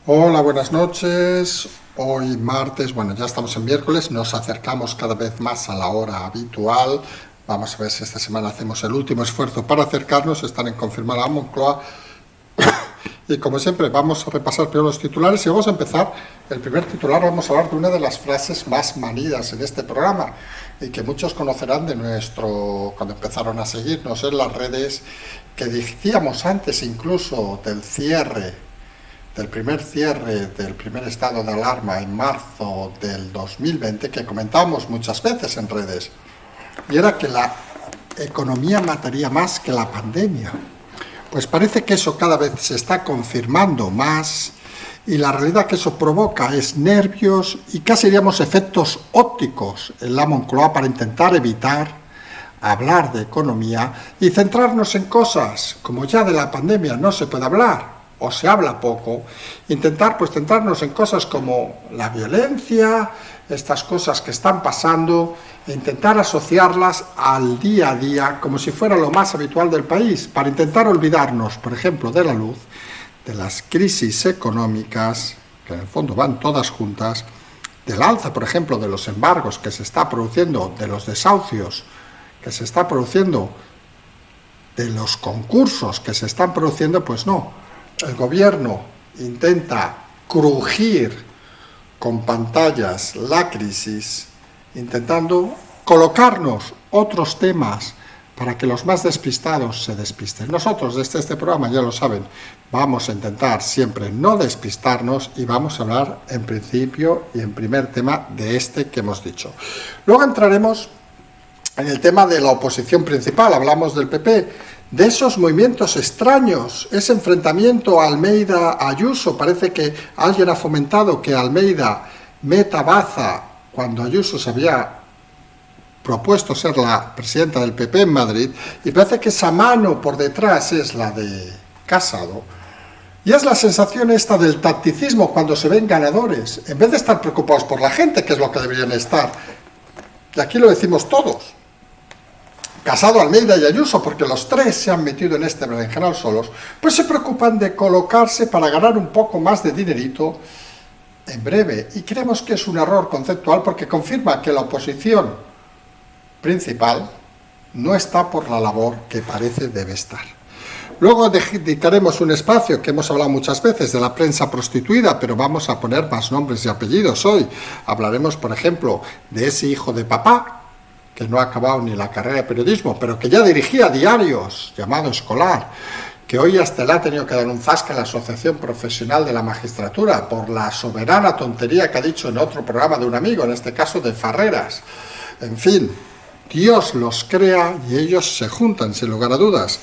Hola, buenas noches. Hoy martes, bueno, ya estamos en miércoles, nos acercamos cada vez más a la hora habitual. Vamos a ver si esta semana hacemos el último esfuerzo para acercarnos. Están en confirmar a Moncloa. Y como siempre, vamos a repasar primero los titulares y vamos a empezar. El primer titular, vamos a hablar de una de las frases más manidas en este programa y que muchos conocerán de cuando empezaron a seguirnos en las redes, que decíamos antes incluso del primer cierre del primer estado de alarma en marzo del 2020, que comentábamos muchas veces en redes, y era que la economía mataría más que la pandemia. Pues parece que eso cada vez se está confirmando más, y la realidad que eso provoca es nervios y casi diríamos efectos ópticos en la Moncloa para intentar evitar hablar de economía y centrarnos en cosas como ya de la pandemia no se puede hablar o se habla poco, intentar pues centrarnos en cosas como la violencia, estas cosas que están pasando, e intentar asociarlas al día a día como si fuera lo más habitual del país, para intentar olvidarnos, por ejemplo, de la luz, de las crisis económicas, que en el fondo van todas juntas, del alza, por ejemplo, de los embargos que se está produciendo, de los desahucios que se está produciendo, de los concursos que se están produciendo. Pues no. El gobierno intenta crujir con pantallas la crisis, intentando colocarnos otros temas para que los más despistados se despisten. Nosotros, desde este programa, ya lo saben, vamos a intentar siempre no despistarnos y vamos a hablar en principio y en primer tema de este que hemos dicho. Luego entraremos en el tema de la oposición principal. Hablamos del PP, de esos movimientos extraños, ese enfrentamiento Almeida-Ayuso. Parece que alguien ha fomentado que Almeida meta baza cuando Ayuso se había propuesto ser la presidenta del PP en Madrid, y parece que esa mano por detrás es la de Casado. Y es la sensación esta del tacticismo cuando se ven ganadores, en vez de estar preocupados por la gente, que es lo que deberían estar. Y aquí lo decimos todos. Casado, Almeida y Ayuso, porque los tres se han metido en este berenjenal solos, pues se preocupan de colocarse para ganar un poco más de dinerito en breve. Y creemos que es un error conceptual, porque confirma que la oposición principal no está por la labor que parece debe estar. Luego dedicaremos un espacio que hemos hablado muchas veces de la prensa prostituida, pero vamos a poner más nombres y apellidos hoy. Hablaremos, por ejemplo, de ese hijo de papá, que no ha acabado ni la carrera de periodismo, pero que ya dirigía diarios, llamado Escolar, que hoy hasta le ha tenido que dar un zasca a la Asociación Profesional de la Magistratura por la soberana tontería que ha dicho en otro programa de un amigo, en este caso de Farreras. En fin, Dios los crea y ellos se juntan, sin lugar a dudas.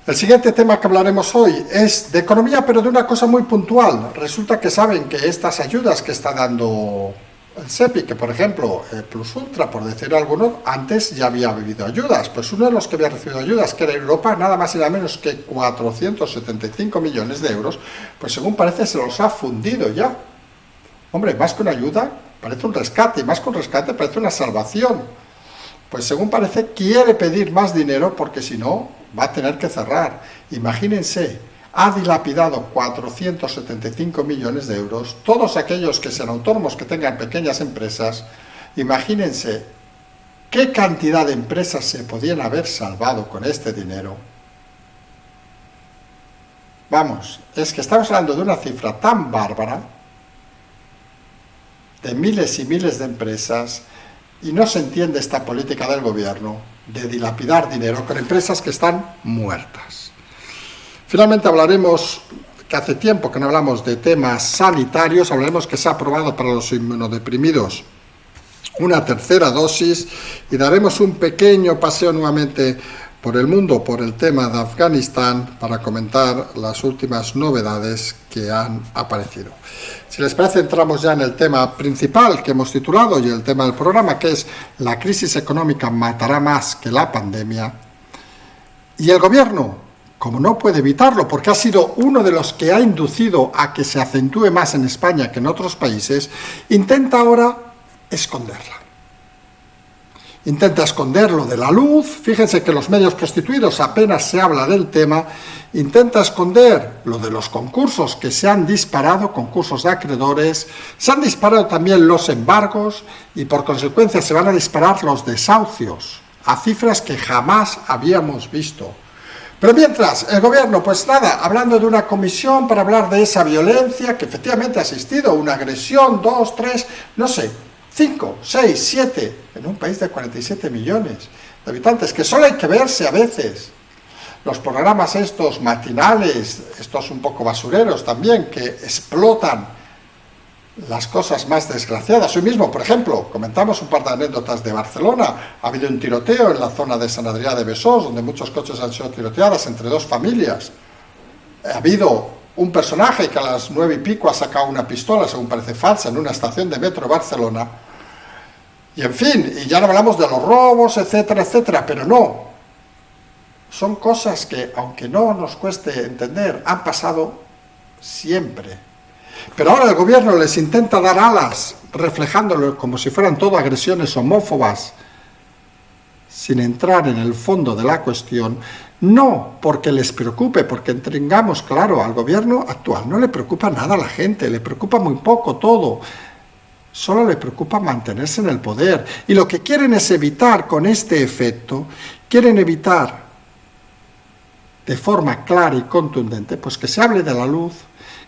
El siguiente tema que hablaremos hoy es de economía, pero de una cosa muy puntual. Resulta que saben que estas ayudas que está dando el SEPI, que por ejemplo Plus Ultra, por decir alguno, antes ya había recibido ayudas. Pues uno de los que había recibido ayudas, que era Europa, nada más y nada menos que 475 millones de euros, pues según parece se los ha fundido ya. Hombre, más que una ayuda, parece un rescate, y más que un rescate parece una salvación. Pues según parece quiere pedir más dinero, porque si no va a tener que cerrar. Imagínense, ha dilapidado 475 millones de euros. Todos aquellos que sean autónomos, que tengan pequeñas empresas, imagínense qué cantidad de empresas se podían haber salvado con este dinero. Vamos, es que estamos hablando de una cifra tan bárbara, de miles y miles de empresas, y no se entiende esta política del gobierno de dilapidar dinero con empresas que están muertas. Finalmente hablaremos, que hace tiempo que no hablamos de temas sanitarios, hablaremos que se ha aprobado para los inmunodeprimidos una tercera dosis, y daremos un pequeño paseo nuevamente por el mundo, por el tema de Afganistán, para comentar las últimas novedades que han aparecido. Si les parece, entramos ya en el tema principal que hemos titulado y el tema del programa, que es la crisis económica matará más que la pandemia. Y el gobierno, como no puede evitarlo, porque ha sido uno de los que ha inducido a que se acentúe más en España que en otros países, intenta ahora esconderla. intenta esconder lo de la luz, fíjense que en los medios constituidos apenas se habla del tema, intenta esconder lo de los concursos que se han disparado, concursos de acreedores, se han disparado también los embargos y por consecuencia se van a disparar los desahucios a cifras que jamás habíamos visto. Pero mientras, el gobierno, pues nada, hablando de una comisión para hablar de esa violencia que efectivamente ha existido, una agresión, 2, 3, no sé, 5, 6, 7, en un país de 47 millones de habitantes, que solo hay que verse a veces. Los programas estos matinales, estos un poco basureros también, que explotan las cosas más desgraciadas. Hoy mismo, por ejemplo, comentamos un par de anécdotas de Barcelona. Ha habido un tiroteo en la zona de Sant Adrià de Besòs, donde muchos coches han sido tiroteados entre dos familias. Ha habido un personaje que a las 9 y pico ha sacado una pistola, según parece falsa, en una estación de metro de Barcelona. Y en fin, y ya no hablamos de los robos, etcétera, etcétera, pero no. Son cosas que, aunque no nos cueste entender, han pasado siempre. Pero ahora el gobierno les intenta dar alas, reflejándolo como si fueran todo agresiones homófobas, sin entrar en el fondo de la cuestión, no porque les preocupe, porque tengamos claro, al gobierno actual no le preocupa nada a la gente, le preocupa muy poco todo, solo le preocupa mantenerse en el poder. Y lo que quieren es evitar con este efecto, quieren evitar de forma clara y contundente, pues que se hable de la luz,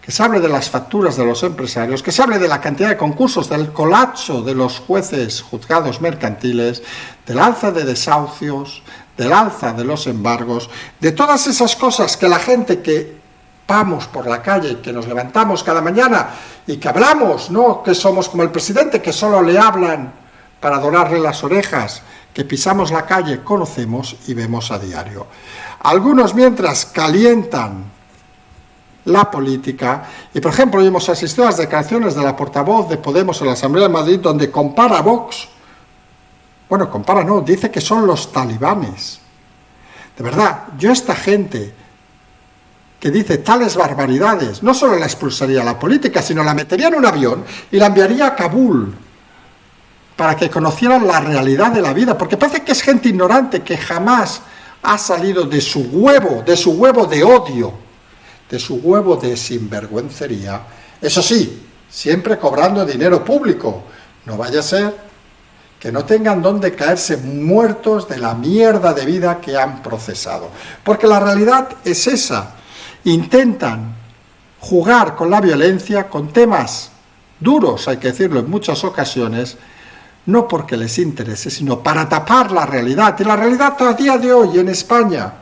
que se hable de las facturas de los empresarios, que se hable de la cantidad de concursos, del colapso de los jueces juzgados mercantiles, del alza de desahucios, del alza de los embargos, de todas esas cosas que la gente que vamos por la calle, que nos levantamos cada mañana y que hablamos, no que somos como el presidente, que solo le hablan para dorarle las orejas, que pisamos la calle, conocemos y vemos a diario. Algunos mientras calientan la política, y por ejemplo hoy hemos asistido a las declaraciones de la portavoz de Podemos en la Asamblea de Madrid, donde compara a Vox, bueno, compara no, dice que son los talibanes. De verdad, yo esta gente que dice tales barbaridades, no solo la expulsaría de la política, sino la metería en un avión y la enviaría a Kabul, para que conocieran la realidad de la vida, porque parece que es gente ignorante, que jamás ha salido de su huevo de odio, de su huevo de sinvergüencería, eso sí, siempre cobrando dinero público. No vaya a ser que no tengan dónde caerse muertos de la mierda de vida que han procesado. Porque la realidad es esa. Intentan jugar con la violencia, con temas duros, hay que decirlo en muchas ocasiones, no porque les interese, sino para tapar la realidad. Y la realidad a día de hoy en España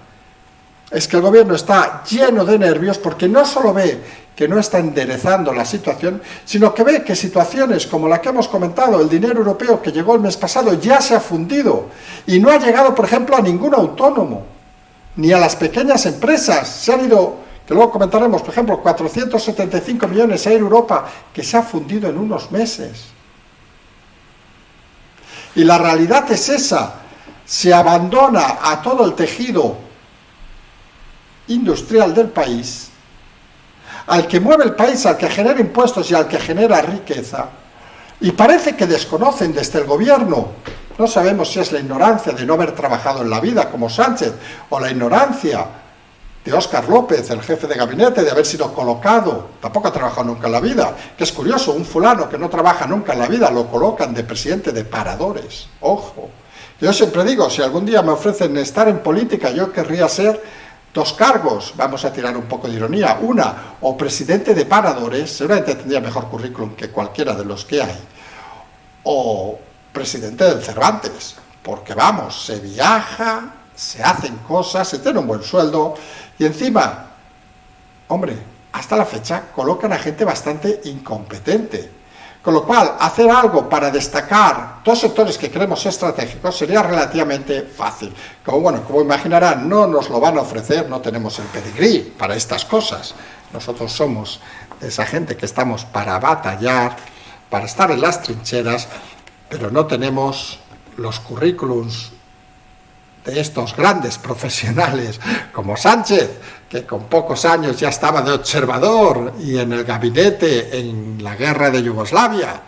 es que el gobierno está lleno de nervios porque no solo ve que no está enderezando la situación, sino que ve que situaciones como la que hemos comentado, el dinero europeo que llegó el mes pasado ya se ha fundido y no ha llegado, por ejemplo, a ningún autónomo, ni a las pequeñas empresas. Se han ido, que luego comentaremos, por ejemplo, 475 millones a Europa, que se ha fundido en unos meses. Y la realidad es esa, se abandona a todo el tejido industrial del país, al que mueve el país, al que genera impuestos y al que genera riqueza, y parece que desconocen desde el gobierno, no sabemos si es la ignorancia de no haber trabajado en la vida como Sánchez, o la ignorancia de Óscar López, el jefe de gabinete, de haber sido colocado, tampoco ha trabajado nunca en la vida, que es curioso, un fulano que no trabaja nunca en la vida, lo colocan de presidente de paradores, ojo. Yo siempre digo, si algún día me ofrecen estar en política, yo querría ser dos cargos, vamos a tirar un poco de ironía, una, o presidente de paradores, seguramente tendría mejor currículum que cualquiera de los que hay, o presidente del Cervantes, porque vamos, se viaja, se hacen cosas, se tiene un buen sueldo, y encima, hombre, hasta la fecha colocan a gente bastante incompetente. Con lo cual, hacer algo para destacar dos sectores que creemos estratégicos sería relativamente fácil. Como imaginarán, no nos lo van a ofrecer, no tenemos el pedigrí para estas cosas. Nosotros somos esa gente que estamos para batallar, para estar en las trincheras, pero no tenemos los currículums de estos grandes profesionales como Sánchez, que con pocos años ya estaba de observador y en el gabinete en la guerra de Yugoslavia.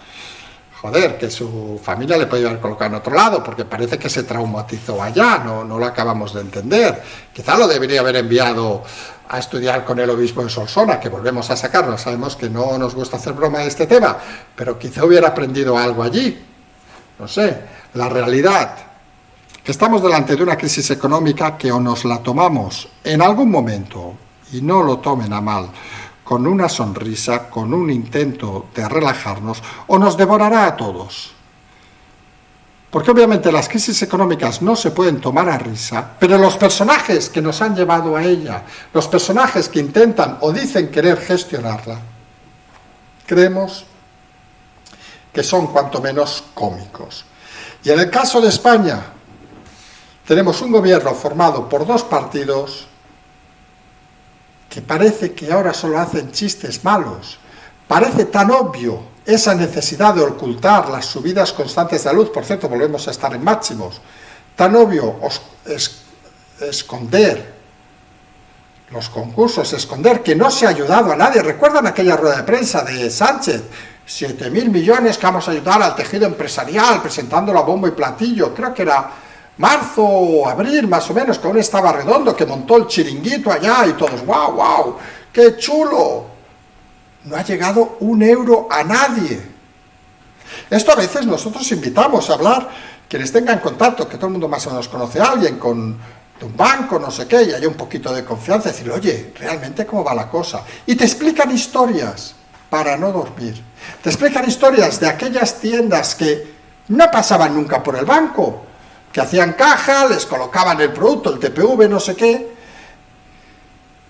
joder, que su familia le podía haber colocado en otro lado, porque parece que se traumatizó allá, no lo acabamos de entender. Quizá lo debería haber enviado a estudiar con el obispo de Solsona, que volvemos a sacarlo, sabemos que no nos gusta hacer broma de este tema, pero quizá hubiera aprendido algo allí. No sé, la realidad, que estamos delante de una crisis económica que o nos la tomamos en algún momento, y no lo tomen a mal, con una sonrisa, con un intento de relajarnos, o nos devorará a todos. Porque obviamente las crisis económicas no se pueden tomar a risa, pero los personajes que nos han llevado a ella, los personajes que intentan o dicen querer gestionarla, creemos que son cuanto menos cómicos. Y en el caso de España, tenemos un gobierno formado por dos partidos que parece que ahora solo hacen chistes malos. Parece tan obvio esa necesidad de ocultar las subidas constantes de la luz, por cierto, volvemos a estar en máximos, tan obvio esconder los concursos, esconder que no se ha ayudado a nadie. ¿Recuerdan aquella rueda de prensa de Sánchez? 7.000 millones que vamos a ayudar al tejido empresarial, presentándolo a bombo y platillo, creo que era marzo o abril más o menos, que aún estaba redondo, que montó el chiringuito allá y todos, ¡guau, guau! ¡Qué chulo! No ha llegado un euro a nadie. Esto a veces nosotros invitamos a hablar, quienes tengan contacto, que todo el mundo más o menos conoce a alguien de un banco, no sé qué, y haya un poquito de confianza, decir, oye, ¿realmente cómo va la cosa? Y te explican historias para no dormir. Te explican historias de aquellas tiendas que no pasaban nunca por el banco, que hacían caja, les colocaban el producto, el TPV, no sé qué,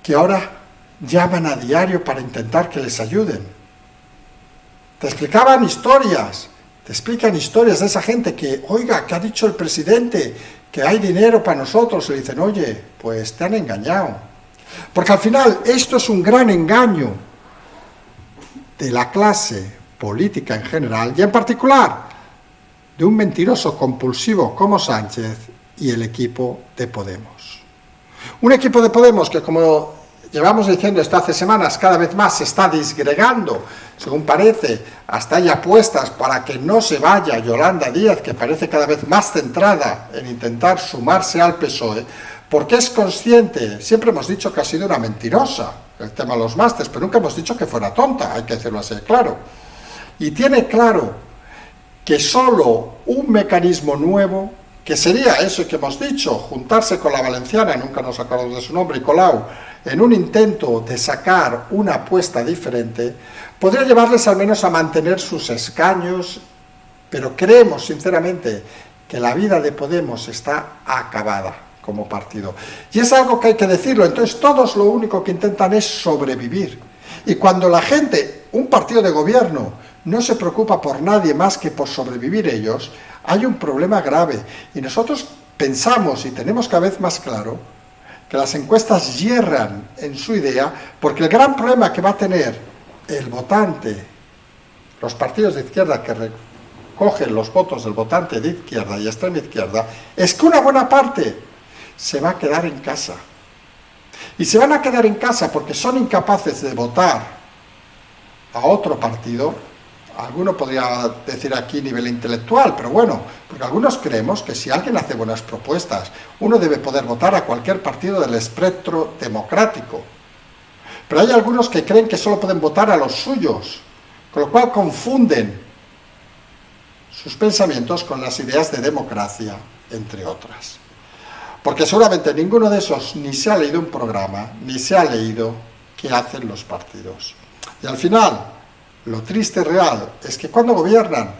que ahora llaman a diario para intentar que les ayuden. Te explicaban historias, te explican historias de esa gente que, oiga, ¿qué ha dicho el presidente? Que hay dinero para nosotros. Y le dicen, oye, pues te han engañado. Porque al final esto es un gran engaño de la clase política en general y en particular de un mentiroso compulsivo como Sánchez y el equipo de Podemos. Un equipo de Podemos que, como llevamos diciendo esto hace semanas, cada vez más se está disgregando, según parece, hasta hay apuestas para que no se vaya Yolanda Díaz, que parece cada vez más centrada en intentar sumarse al PSOE, porque es consciente, siempre hemos dicho que ha sido una mentirosa, el tema de los másters, pero nunca hemos dicho que fuera tonta, hay que decirlo así, claro. Y tiene claro que solo un mecanismo nuevo, que sería eso que hemos dicho, juntarse con la valenciana, nunca nos acordamos de su nombre, y Colau, en un intento de sacar una apuesta diferente, podría llevarles al menos a mantener sus escaños, pero creemos sinceramente que la vida de Podemos está acabada como partido. Y es algo que hay que decirlo, entonces todos lo único que intentan es sobrevivir. Y cuando la gente, un partido de gobierno, no se preocupa por nadie más que por sobrevivir ellos, hay un problema grave. Y nosotros pensamos, y tenemos cada vez más claro, que las encuestas hierran en su idea, porque el gran problema que va a tener el votante, los partidos de izquierda que recogen los votos del votante de izquierda y extrema izquierda, es que una buena parte se va a quedar en casa. Y se van a quedar en casa porque son incapaces de votar a otro partido. Alguno podría decir aquí nivel intelectual, pero bueno, porque algunos creemos que si alguien hace buenas propuestas, uno debe poder votar a cualquier partido del espectro democrático. Pero hay algunos que creen que solo pueden votar a los suyos, con lo cual confunden sus pensamientos con las ideas de democracia, entre otras. Porque seguramente ninguno de esos ni se ha leído un programa, ni se ha leído qué hacen los partidos. Y al final, lo triste real es que cuando gobiernan,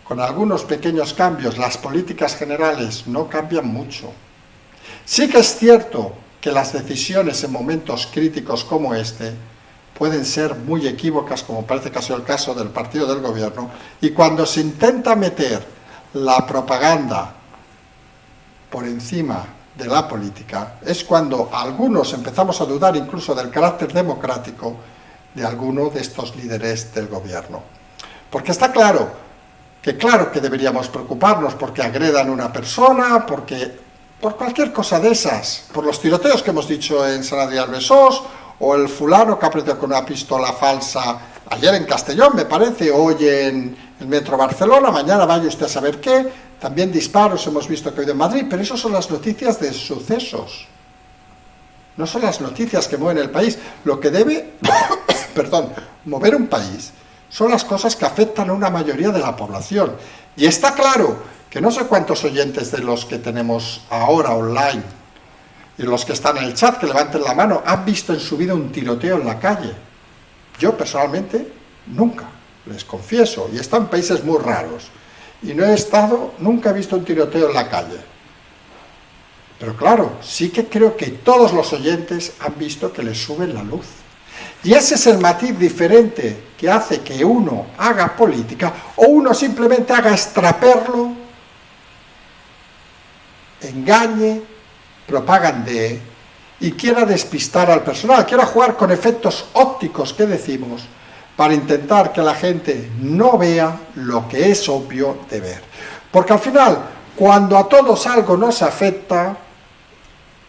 con algunos pequeños cambios, las políticas generales no cambian mucho. Sí que es cierto que las decisiones en momentos críticos como este pueden ser muy equívocas, como parece que ha sido el caso del partido del gobierno, y cuando se intenta meter la propaganda por encima de la política, es cuando algunos empezamos a dudar incluso del carácter democrático de alguno de estos líderes del gobierno. Porque está claro que deberíamos preocuparnos porque agredan a una persona, porque por cualquier cosa de esas, por los tiroteos que hemos dicho en San Adrià de Besòs, o el fulano que ha apretado con una pistola falsa ayer en Castellón, me parece, hoy en el Metro Barcelona, mañana vaya usted a saber qué, también disparos hemos visto que ha habido en Madrid, pero eso son las noticias de sucesos. No son las noticias que mueven el país. Lo que debe, mover un país son las cosas que afectan a una mayoría de la población. Y está claro que no sé cuántos oyentes de los que tenemos ahora online y los que están en el chat, que levanten la mano, han visto en su vida un tiroteo en la calle. Yo personalmente nunca, les confieso, y he estado en países muy raros, y nunca he visto un tiroteo en la calle. Pero claro, sí que creo que todos los oyentes han visto que les suben la luz. Y ese es el matiz diferente que hace que uno haga política o uno simplemente haga extraperlo, engañe, propagandee y quiera despistar al personal, quiera jugar con efectos ópticos que decimos para intentar que la gente no vea lo que es obvio de ver. Porque al final, cuando a todos algo nos afecta,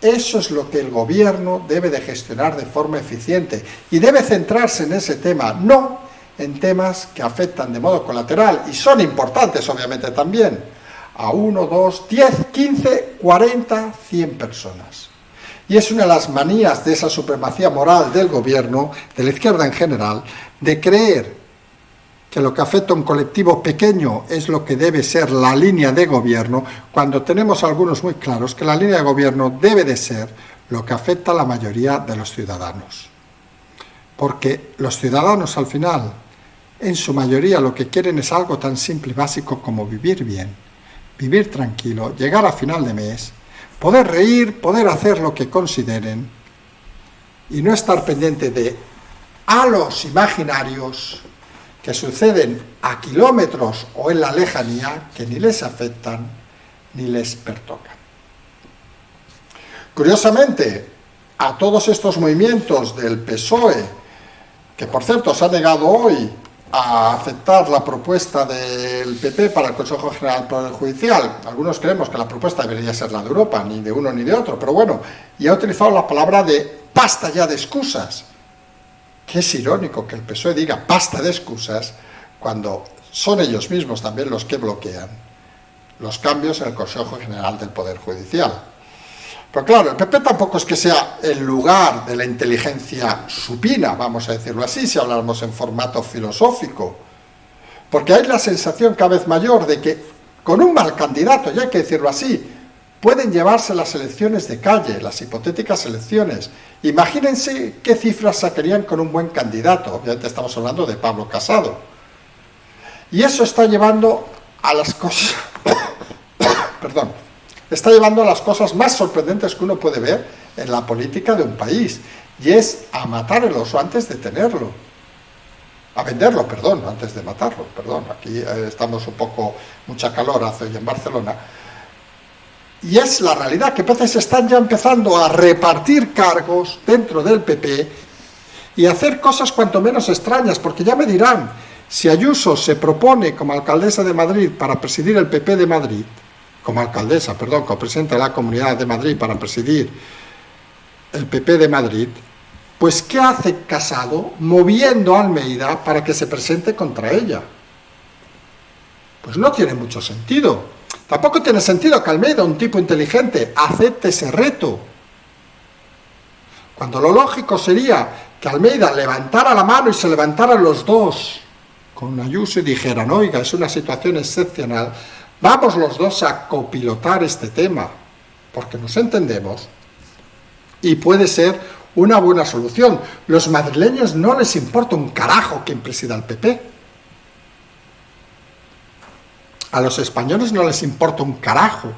eso es lo que el gobierno debe de gestionar de forma eficiente y debe centrarse en ese tema, no en temas que afectan de modo colateral y son importantes obviamente también a 1, 2, 10, 15, 40, 100 personas. Y es una de las manías de esa supremacía moral del gobierno, de la izquierda en general, de creer que lo que afecta a un colectivo pequeño es lo que debe ser la línea de gobierno, cuando tenemos algunos muy claros que la línea de gobierno debe de ser lo que afecta a la mayoría de los ciudadanos. Porque los ciudadanos al final, en su mayoría, lo que quieren es algo tan simple y básico como vivir bien, vivir tranquilo, llegar a final de mes, poder reír, poder hacer lo que consideren y no estar pendiente de halos imaginarios que suceden a kilómetros o en la lejanía, que ni les afectan ni les pertocan. Curiosamente, a todos estos movimientos del PSOE, que por cierto se ha negado hoy a aceptar la propuesta del PP para el Consejo General del Poder Judicial, algunos creemos que la propuesta debería ser la de Europa, ni de uno ni de otro, pero bueno, y ha utilizado la palabra de basta ya de excusas, que es irónico que el PSOE diga basta de excusas cuando son ellos mismos también los que bloquean los cambios en el Consejo General del Poder Judicial. Pero claro, el PP tampoco es que sea el lugar de la inteligencia supina, vamos a decirlo así, si habláramos en formato filosófico, porque hay la sensación cada vez mayor de que con un mal candidato, ya hay que decirlo así, pueden llevarse las elecciones de calle, las hipotéticas elecciones. Imagínense qué cifras sacarían con un buen candidato. Obviamente estamos hablando de Pablo Casado. Y eso está llevando a las cosas... está llevando a las cosas más sorprendentes que uno puede ver en la política de un país. Y es a matar el oso antes de tenerlo. A venderlo, antes de matarlo, Aquí estamos un poco... mucha calor hace hoy en Barcelona. Y es la realidad, que a veces están ya empezando a repartir cargos dentro del PP y hacer cosas cuanto menos extrañas, porque ya me dirán, si Ayuso se propone como alcaldesa de Madrid para presidir el PP de Madrid, como presidenta de la Comunidad de Madrid para presidir el PP de Madrid, pues ¿qué hace Casado moviendo a Almeida para que se presente contra ella? Pues no tiene mucho sentido. Tampoco tiene sentido que Almeida, un tipo inteligente, acepte ese reto. Cuando lo lógico sería que Almeida levantara la mano y se levantaran los dos con Ayuso y dijeran, oiga, es una situación excepcional, vamos los dos a copilotar este tema, porque nos entendemos y puede ser una buena solución. Los madrileños no les importa un carajo quien presida el PP. A los españoles no les importa un carajo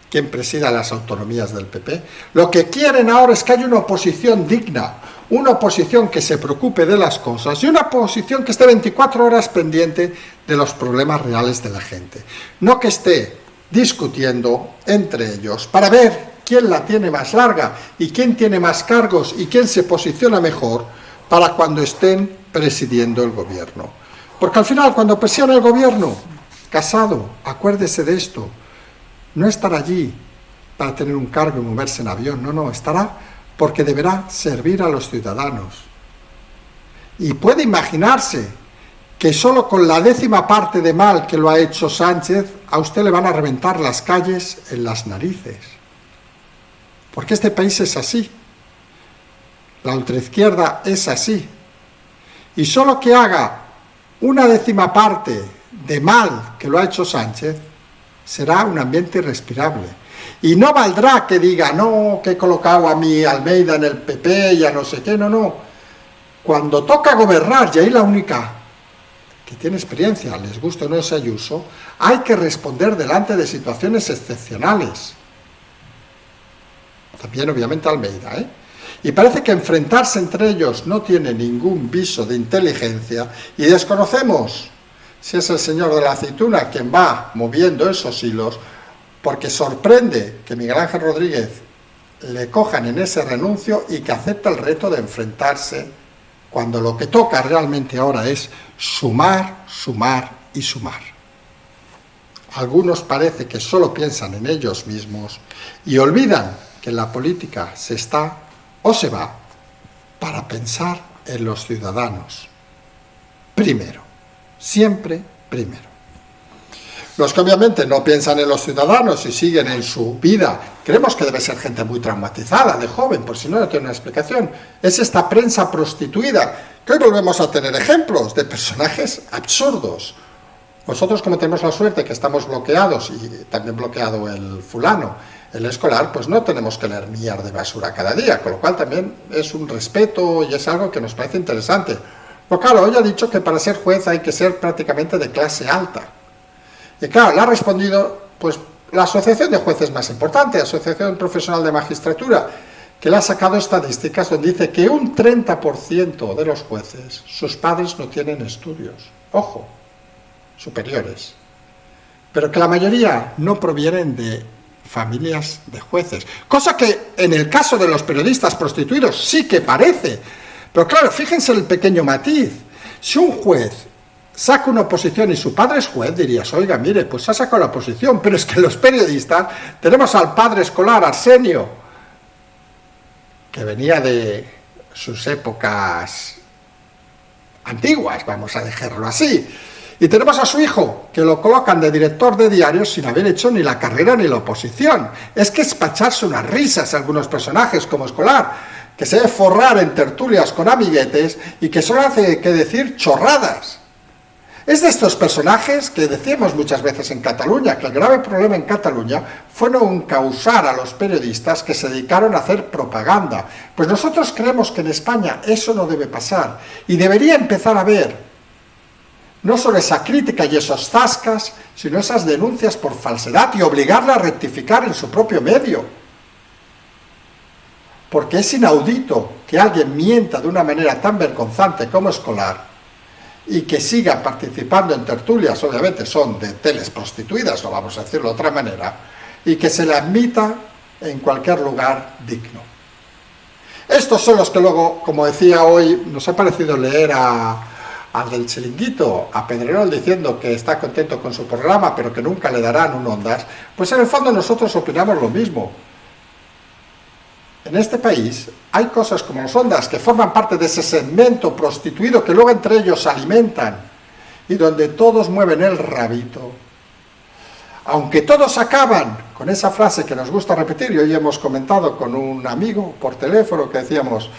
quién presida las autonomías del PP. Lo que quieren ahora es que haya una oposición digna, una oposición que se preocupe de las cosas y una oposición que esté 24 horas pendiente de los problemas reales de la gente. No que esté discutiendo entre ellos para ver quién la tiene más larga y quién tiene más cargos y quién se posiciona mejor para cuando estén presidiendo el gobierno. Porque al final, cuando presiona el gobierno, Casado, acuérdese de esto, no estará allí para tener un cargo y moverse en avión, no, estará porque deberá servir a los ciudadanos. Y puede imaginarse que solo con la 10ª parte de mal que lo ha hecho Sánchez, a usted le van a reventar las calles en las narices. Porque este país es así. La ultraizquierda es así. Y solo que haga una 10ª parte de mal que lo ha hecho Sánchez, será un ambiente irrespirable. Y no valdrá que diga, no, que he colocado a mi Almeida en el PP y a no sé qué, no. Cuando toca gobernar, y ahí la única que tiene experiencia, les guste o no es Ayuso, hay que responder delante de situaciones excepcionales. También obviamente Almeida, Y parece que enfrentarse entre ellos no tiene ningún viso de inteligencia y desconocemos si es el señor de la aceituna quien va moviendo esos hilos, porque sorprende que Miguel Ángel Rodríguez le cojan en ese renuncio y que acepta el reto de enfrentarse cuando lo que toca realmente ahora es sumar, sumar y sumar. Algunos parece que solo piensan en ellos mismos y olvidan que en la política se está o se va para pensar en los ciudadanos. Primero, siempre primero. Los que obviamente no piensan en los ciudadanos y siguen en su vida, creemos que debe ser gente muy traumatizada, de joven, por si no, no tiene una explicación. Es esta prensa prostituida, que hoy volvemos a tener ejemplos de personajes absurdos. Nosotros, como tenemos la suerte que estamos bloqueados, y también bloqueado el fulano, el escolar, pues no tenemos que leer millar de basura cada día, con lo cual también es un respeto y es algo que nos parece interesante. Pero claro, hoy ha dicho que para ser juez hay que ser prácticamente de clase alta. Y claro, le ha respondido, pues, la asociación de jueces más importante, Asociación Profesional de Magistratura, que le ha sacado estadísticas donde dice que un 30% de los jueces, sus padres no tienen estudios, ojo, superiores, pero que la mayoría no provienen de familias de jueces, cosa que en el caso de los periodistas prostituidos sí que parece, pero claro, fíjense el pequeño matiz. Si un juez saca una oposición y su padre es juez, dirías, oiga, mire, pues ha sacado la oposición, pero es que los periodistas tenemos al padre escolar, Arsenio, que venía de sus épocas antiguas, vamos a dejarlo así, y tenemos a su hijo, que lo colocan de director de diarios sin haber hecho ni la carrera ni la oposición. Es que es para echarse unas risas a algunos personajes como Escolar, que se debe forrar en tertulias con amiguetes y que solo hace que decir chorradas. Es de estos personajes que decíamos muchas veces en Cataluña, que el grave problema en Cataluña fue no encausar a los periodistas que se dedicaron a hacer propaganda. Pues nosotros creemos que en España eso no debe pasar y debería empezar a haber no solo esa crítica y esos zascas, sino esas denuncias por falsedad y obligarla a rectificar en su propio medio. Porque es inaudito que alguien mienta de una manera tan vergonzante como Escolar y que siga participando en tertulias, obviamente son de teles prostituidas, no vamos a decirlo de otra manera, y que se le admita en cualquier lugar digno. Estos son los que luego, como decía hoy, nos ha parecido leer al del Chiringuito, a Pedrerol, diciendo que está contento con su programa, pero que nunca le darán un Ondas, pues en el fondo nosotros opinamos lo mismo. En este país hay cosas como los Ondas que forman parte de ese segmento prostituido que luego entre ellos se alimentan y donde todos mueven el rabito. Aunque todos acaban con esa frase que nos gusta repetir, y hoy hemos comentado con un amigo por teléfono que decíamos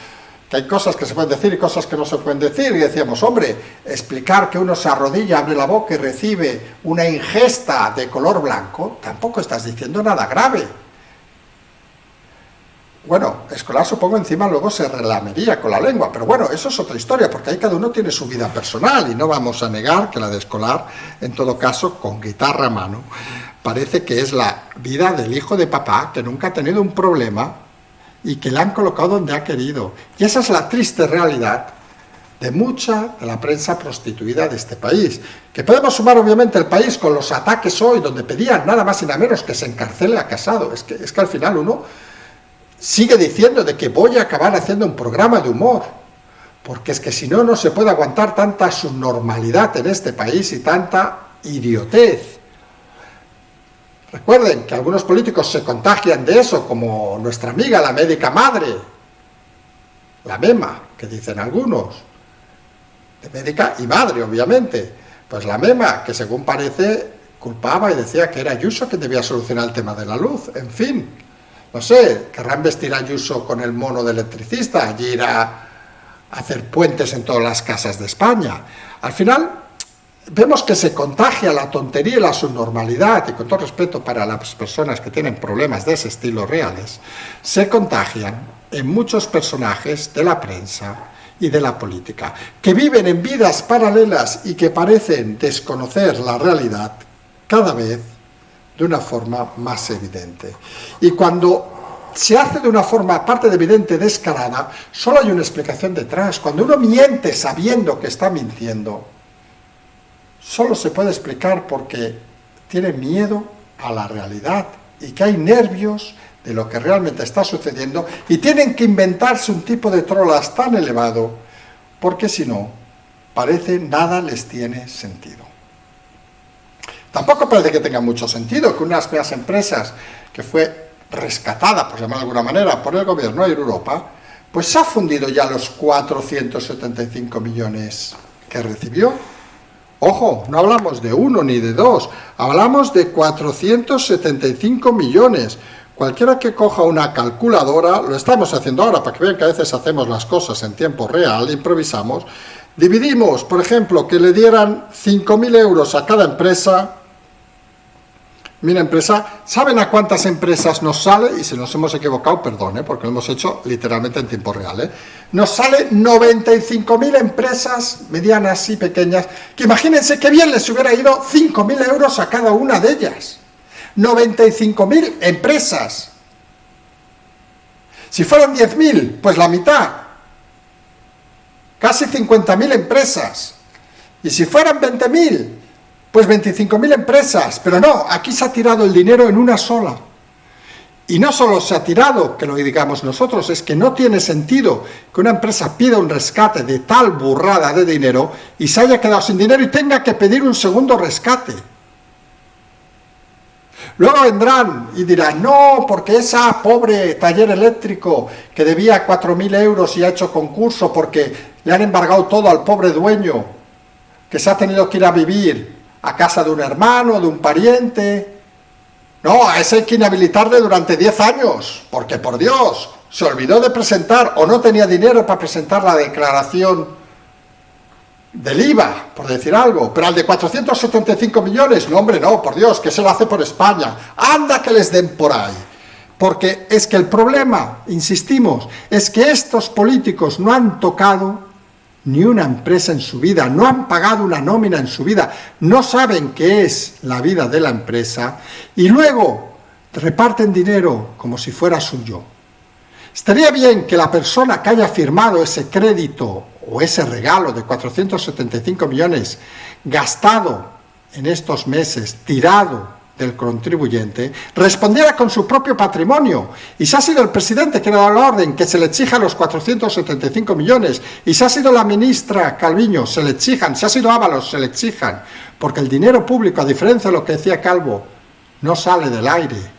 que hay cosas que se pueden decir y cosas que no se pueden decir, y decíamos, hombre, explicar que uno se arrodilla, abre la boca y recibe una ingesta de color blanco, tampoco estás diciendo nada grave. Bueno, Escolar supongo encima luego se relamería con la lengua, pero bueno, eso es otra historia, porque ahí cada uno tiene su vida personal y no vamos a negar que la de Escolar, en todo caso, con guitarra a mano, parece que es la vida del hijo de papá que nunca ha tenido un problema y que le han colocado donde ha querido. Y esa es la triste realidad de mucha de la prensa prostituida de este país, que podemos sumar obviamente el país con los ataques hoy, donde pedían nada más y nada menos que se encarcele a Casado. Es que al final uno sigue diciendo de que voy a acabar haciendo un programa de humor, porque es que si no, no se puede aguantar tanta subnormalidad en este país y tanta idiotez. Recuerden que algunos políticos se contagian de eso, como nuestra amiga la médica madre, la Mema, que dicen algunos, de médica y madre, obviamente. Pues la MEMA, que según parece culpaba y decía que era Ayuso quien debía solucionar el tema de la luz. En fin, no sé, querrán vestir a Ayuso con el mono de electricista, allí irá a hacer puentes en todas las casas de España. Al final vemos que se contagia la tontería y la subnormalidad, y con todo respeto para las personas que tienen problemas de ese estilo reales, se contagian en muchos personajes de la prensa y de la política, que viven en vidas paralelas y que parecen desconocer la realidad cada vez de una forma más evidente. Y cuando se hace de una forma, aparte de evidente, descarada, solo hay una explicación detrás. Cuando uno miente sabiendo que está mintiendo, solo se puede explicar porque tiene miedo a la realidad y que hay nervios de lo que realmente está sucediendo y tienen que inventarse un tipo de trolas tan elevado porque si no, parece nada les tiene sentido. Tampoco parece que tenga mucho sentido que unas pequeñas empresas que fue rescatada, por llamarlo de alguna manera, por el gobierno de Europa, pues se ha fundido ya los 475 millones que recibió. Ojo, no hablamos de uno ni de dos, hablamos de 475 millones. Cualquiera que coja una calculadora, lo estamos haciendo ahora para que vean que a veces hacemos las cosas en tiempo real, improvisamos, dividimos, por ejemplo, que le dieran 5.000 euros a cada empresa. Mira, empresa, ¿saben a cuántas empresas nos sale? Y si nos hemos equivocado, perdón, porque lo hemos hecho literalmente en tiempo real. Nos sale 95.000 empresas medianas y pequeñas, que imagínense qué bien les hubiera ido 5.000 euros a cada una de ellas. 95.000 empresas. Si fueran 10.000, pues la mitad. Casi 50.000 empresas. Y si fueran 20.000, pues 25.000 empresas. Pero no, aquí se ha tirado el dinero en una sola. Y no solo se ha tirado, que lo digamos nosotros, es que no tiene sentido que una empresa pida un rescate de tal burrada de dinero y se haya quedado sin dinero y tenga que pedir un segundo rescate. Luego vendrán y dirán, no, porque esa pobre taller eléctrico que debía 4.000 euros y ha hecho concurso porque le han embargado todo al pobre dueño, que se ha tenido que ir a vivir a casa de un hermano, de un pariente. No, a ese hay que inhabilitarle durante 10 años, porque por Dios, se olvidó de presentar o no tenía dinero para presentar la declaración del IVA, por decir algo, pero al de 475 millones, no hombre, no, por Dios, que se lo hace por España, anda que les den por ahí, porque es que el problema, insistimos, es que estos políticos no han tocado ni una empresa en su vida, no han pagado una nómina en su vida, no saben qué es la vida de la empresa y luego reparten dinero como si fuera suyo. Estaría bien que la persona que haya firmado ese crédito o ese regalo de 475 millones gastado en estos meses, tirado del contribuyente, respondiera con su propio patrimonio. Y si ha sido el presidente que le ha dado la orden que se le exija los 475 millones, y si ha sido la ministra Calviño, se le exijan, si ha sido Ábalos, se le exijan, porque el dinero público, a diferencia de lo que decía Calvo, no sale del aire.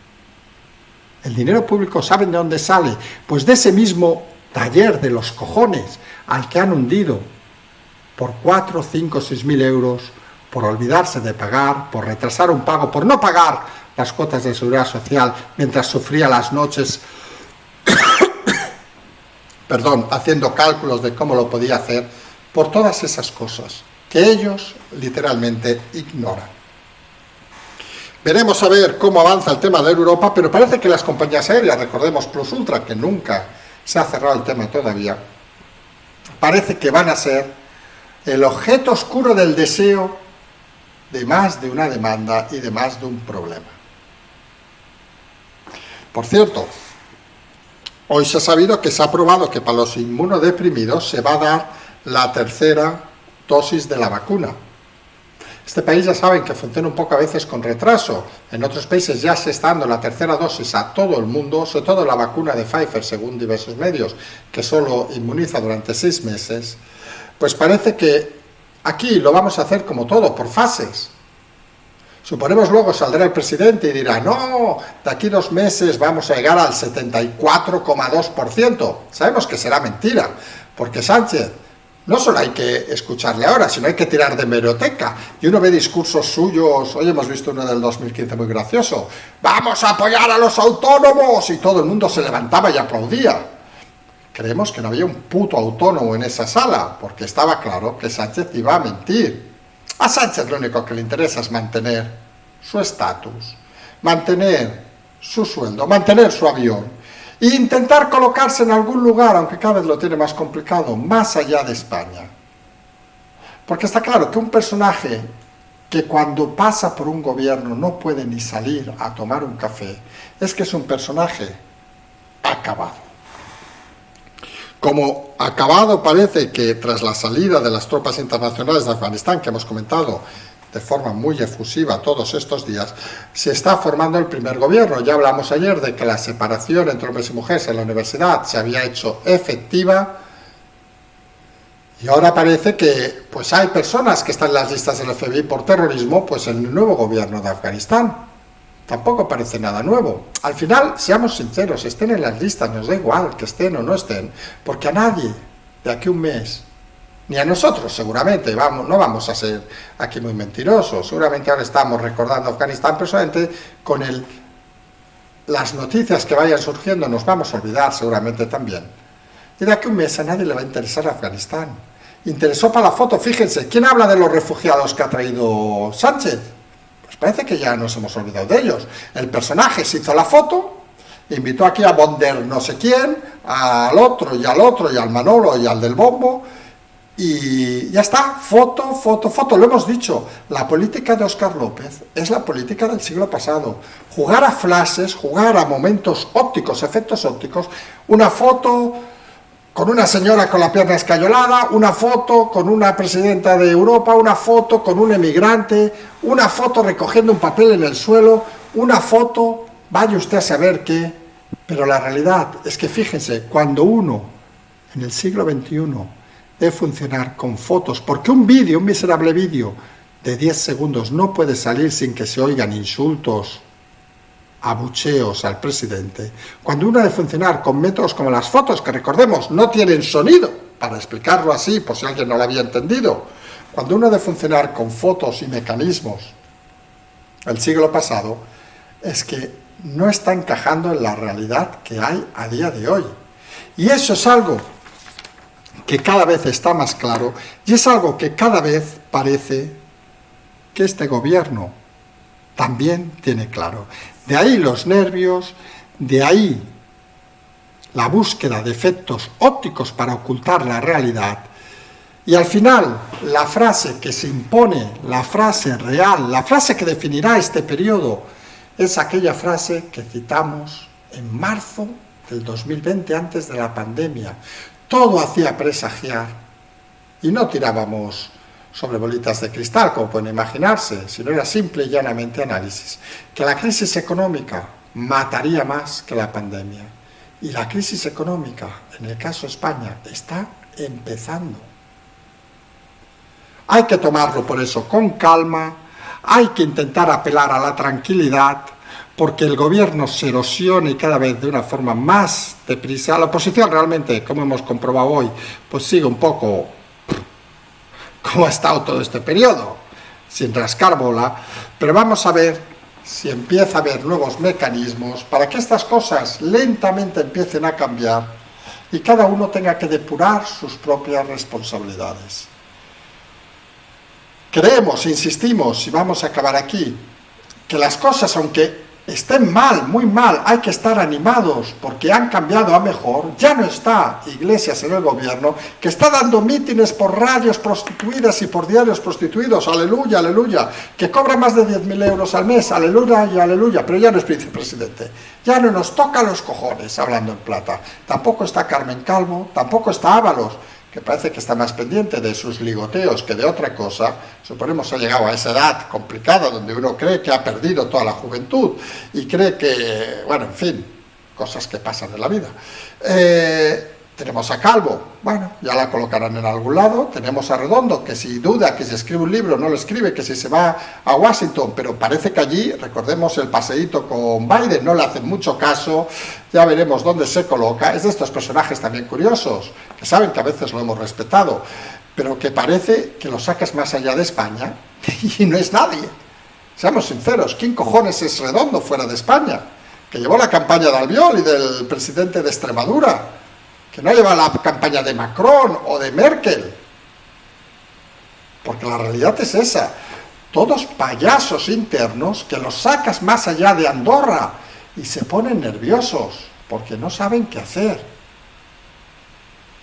El dinero público, ¿saben de dónde sale? Pues de ese mismo taller de los cojones al que han hundido por 4, 5, 6.000 euros, por olvidarse de pagar, por retrasar un pago, por no pagar las cuotas de seguridad social mientras sufría las noches, perdón, haciendo cálculos de cómo lo podía hacer, por todas esas cosas que ellos literalmente ignoran. Veremos a ver cómo avanza el tema de Europa, pero parece que las compañías aéreas, recordemos Plus Ultra, que nunca se ha cerrado el tema todavía, parece que van a ser el objeto oscuro del deseo de más de una demanda y de más de un problema. Por cierto, hoy se ha sabido que se ha aprobado que para los inmunodeprimidos se va a dar la tercera dosis de la vacuna. Este país ya saben que funciona un poco a veces con retraso. En otros países ya se está dando la tercera dosis a todo el mundo, sobre todo la vacuna de Pfizer, según diversos medios, que solo inmuniza durante 6 meses. Pues parece que aquí lo vamos a hacer como todo, por fases. Suponemos luego saldrá el presidente y dirá, no, de aquí 2 meses vamos a llegar al 74,2%. Sabemos que será mentira, porque Sánchez no solo hay que escucharle ahora, sino hay que tirar de hemeroteca. Y uno ve discursos suyos, hoy hemos visto uno del 2015 muy gracioso, vamos a apoyar a los autónomos, y todo el mundo se levantaba y aplaudía. Creemos que no había un puto autónomo en esa sala, porque estaba claro que Sánchez iba a mentir. A Sánchez lo único que le interesa es mantener su estatus, mantener su sueldo, mantener su avión, e intentar colocarse en algún lugar, aunque cada vez lo tiene más complicado, más allá de España. Porque está claro que un personaje que cuando pasa por un gobierno no puede ni salir a tomar un café, es que es un personaje acabado. Como acabado parece que tras la salida de las tropas internacionales de Afganistán, que hemos comentado de forma muy efusiva todos estos días, se está formando el primer gobierno. Ya hablamos ayer de que la separación entre hombres y mujeres en la universidad se había hecho efectiva, y ahora parece que pues hay personas que están en las listas del FBI por terrorismo, pues en el nuevo gobierno de Afganistán. Tampoco parece nada nuevo. Al final, seamos sinceros, estén en las listas, nos da igual que estén o no estén, porque a nadie de aquí a un mes, ni a nosotros seguramente, no vamos a ser aquí muy mentirosos, seguramente ahora estamos recordando Afganistán, pero solamente con las noticias que vayan surgiendo nos vamos a olvidar seguramente también. Y de aquí a un mes a nadie le va a interesar Afganistán. Interesó para la foto, fíjense, ¿quién habla de los refugiados que ha traído Sánchez? Pues parece que ya nos hemos olvidado de ellos. El personaje se hizo la foto, invitó aquí a Bonder no sé quién, al otro y al Manolo y al del bombo, y ya está, foto, foto, foto. Lo hemos dicho, la política de Óscar López es la política del siglo pasado. Jugar a flashes, jugar a momentos ópticos, efectos ópticos, una foto con una señora con la pierna escayolada, una foto con una presidenta de Europa, una foto con un emigrante, una foto recogiendo un papel en el suelo, una foto, vaya usted a saber qué. Pero la realidad es que fíjense, cuando uno en el siglo XXI debe funcionar con fotos, porque un vídeo, un miserable vídeo de 10 segundos no puede salir sin que se oigan insultos, abucheos al presidente, cuando uno debe funcionar con métodos como las fotos, que recordemos, no tienen sonido, para explicarlo así, por si alguien no lo había entendido, cuando uno debe funcionar con fotos y mecanismos del siglo pasado, es que no está encajando en la realidad que hay a día de hoy. Y eso es algo que cada vez está más claro, y es algo que cada vez parece que este gobierno también tiene claro. De ahí los nervios, de ahí la búsqueda de efectos ópticos para ocultar la realidad, y al final la frase que se impone, la frase real, la frase que definirá este periodo, es aquella frase que citamos en marzo del 2020, antes de la pandemia. Todo hacía presagiar, y no tirábamos sobre bolitas de cristal, como pueden imaginarse, sino era simple y llanamente análisis, que la crisis económica mataría más que la pandemia. Y la crisis económica, en el caso de España, está empezando. Hay que tomarlo por eso con calma, hay que intentar apelar a la tranquilidad, porque el gobierno se erosiona y cada vez de una forma más deprisa. La oposición realmente, como hemos comprobado hoy, pues sigue un poco como ha estado todo este periodo, sin rascar bola, pero vamos a ver si empieza a haber nuevos mecanismos para que estas cosas lentamente empiecen a cambiar y cada uno tenga que depurar sus propias responsabilidades. Creemos, insistimos, y vamos a acabar aquí, que las cosas, aunque estén mal, muy mal, hay que estar animados porque han cambiado a mejor. Ya no está Iglesias en el gobierno, que está dando mítines por radios prostituidas y por diarios prostituidos, aleluya, aleluya, que cobra más de 10.000 euros al mes, aleluya y aleluya, pero ya no es vicepresidente. Ya no nos toca los cojones, hablando en plata. Tampoco está Carmen Calvo, tampoco está Ábalos, que parece que está más pendiente de sus ligoteos que de otra cosa. Suponemos ha llegado a esa edad complicada donde uno cree que ha perdido toda la juventud y cree que, bueno, en fin, cosas que pasan en la vida. Tenemos a Calvo, bueno, ya la colocarán en algún lado. Tenemos a Redondo, que si duda que si escribe un libro no lo escribe, que si se va a Washington, pero parece que allí, recordemos el paseíto con Biden, no le hacen mucho caso, ya veremos dónde se coloca. Es de estos personajes también curiosos, que saben que a veces lo hemos respetado, pero que parece que lo sacas más allá de España y no es nadie. Seamos sinceros, ¿quién cojones es Redondo fuera de España? Que llevó la campaña de Albiol y del presidente de Extremadura, que no lleva la campaña de Macron o de Merkel. Porque la realidad es esa. Todos payasos internos que los sacas más allá de Andorra y se ponen nerviosos porque no saben qué hacer.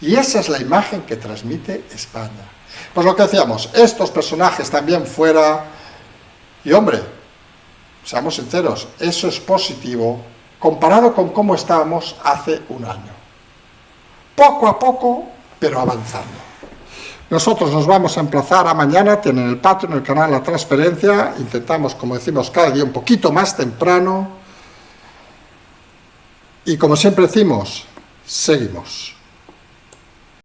Y esa es la imagen que transmite España. Pues lo que decíamos, estos personajes también fuera, y hombre, seamos sinceros, eso es positivo comparado con cómo estábamos hace un año. Poco a poco, pero avanzando. Nosotros nos vamos a emplazar a mañana, tienen el Patreon, el canal La Transferencia, intentamos, como decimos, cada día un poquito más temprano, y como siempre decimos, seguimos.